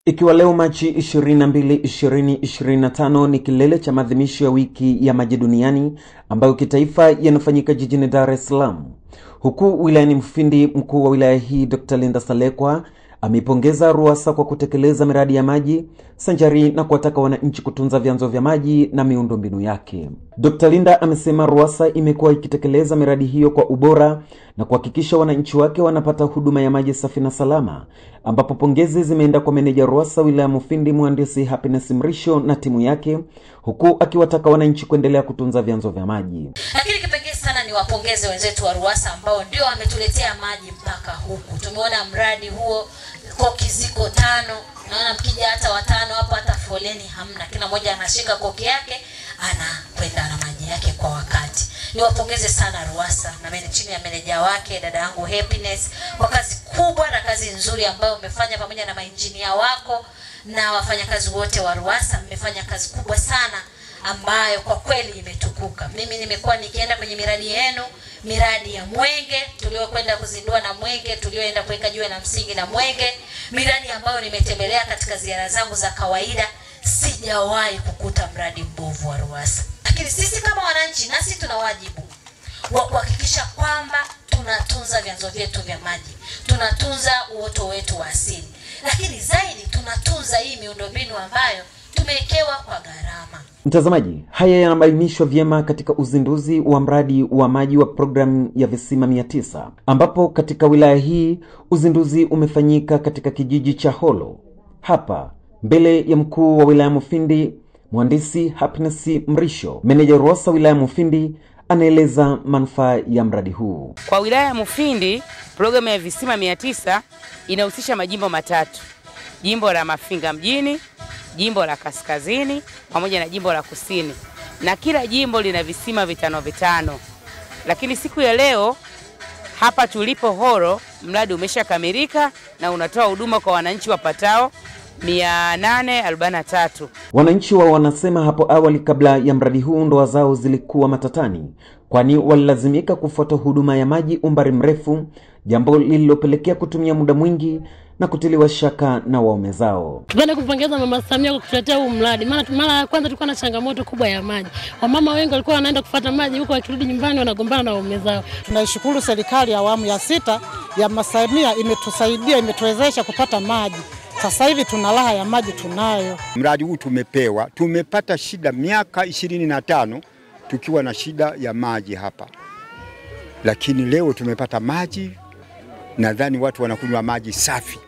Ikiwa leo Machi 22, 2025 ni kilele cha maadhimisho ya wiki ya maji duniani ambayo kitaifa yanafanyika jijini Dar es Salaam. Huku wilayani Mufindi, mkuu wa wilaya hii Dr. Linda Salekwa ameipongeza RUWASA kwa kutekeleza miradi ya maji sanjari na kuwataka wananchi kutunza vyanzo vya maji na miundombinu yake. Dr. Linda amesema RUWASA imekuwa ikitekeleza miradi hiyo kwa ubora na kuhakikisha wananchi wake wanapata huduma ya maji safi na salama, ambapo pongezi zimeenda kwa meneja RUWASA wilaya Mufindi Mhandisi Happiness Mrisho na timu yake, huku akiwataka wananchi kuendelea kutunza vyanzo vya maji. Lakini kipekee sana ni wapongeze wenzetu wa RUWASA ambao ndio wametuletea maji mpaka huku. Tumeona mradi huo koki ziko 5. Naona mkija hata watano hapo hata foleni hamna. Kila mmoja anashika koki yake anakwenda na maji yake kwa wakati. Niwapongeze sana RUWASA na mimi chini ya meneja wake dada yangu Happiness kwa kazi kubwa na kazi nzuri ambayo umefanya pamoja na mainjinia wako na wafanyakazi wote wa RUWASA. Mmefanya kazi kubwa sana ambayo kwa kweli imetukuka. Mimi nimekuwa nikienda kwenye miradi yenu, miradi ya Mwenge tuliokwenda kuzindua na Mwenge tulioenda kuweka jiwe la msingi na Mwenge, miradi ambayo nimetembelea katika ziara zangu za kawaida. Sijawahi kukuta mradi mbovu wa RUWASA. Lakini sisi kama wananchi nasi tuna wajibu wa kuhakikisha kwamba tunatunza vyanzo vyetu vya maji, tunatunza uoto wetu wa asili, lakini zaidi tunatunza hii miundombinu ambayo tumewekewa kwa gharama. Mtazamaji, haya yanabainishwa vyema katika uzinduzi wa mradi wa maji wa programu ya visima 900, ambapo katika wilaya hii uzinduzi umefanyika katika kijiji cha Holo. Hapa mbele ya mkuu wa wilaya Mufindi Mhandisi Happiness Mrisho, meneja RUWASA wilaya Mufindi anaeleza manufaa ya mradi huu. Kwa wilaya ya Mufindi, programu ya visima 900 inahusisha majimbo matatu: jimbo la Mafinga mjini, jimbo la Kaskazini pamoja na jimbo la Kusini, na kila jimbo lina visima 5 Lakini siku ya leo hapa tulipo Horo, mradi umeshakamilika na unatoa huduma kwa wananchi wapatao 843. Wananchi wao wanasema hapo awali kabla ya mradi huu ndoa zao zilikuwa matatani, kwani walilazimika kufuata huduma ya maji umbali mrefu, jambo lililopelekea kutumia muda mwingi na kutiliwa shaka na waume zao. Tupende kupongeza Mama Samia kwa kutuletea huu mradi. Mara ya kwanza tulikuwa na changamoto kubwa ya maji. Wamama wengi walikuwa wanaenda kufuata maji huko, wakirudi nyumbani wanagombana na waume zao. Tunaishukuru serikali ya awamu ya 6 ya Mama Samia, imetusaidia, imetuwezesha kupata maji. Sasa hivi tuna raha ya maji tunayo. Mradi huu tumepata shida miaka 25 tukiwa na shida ya maji hapa. Lakini leo tumepata maji, nadhani watu wanakunywa maji safi.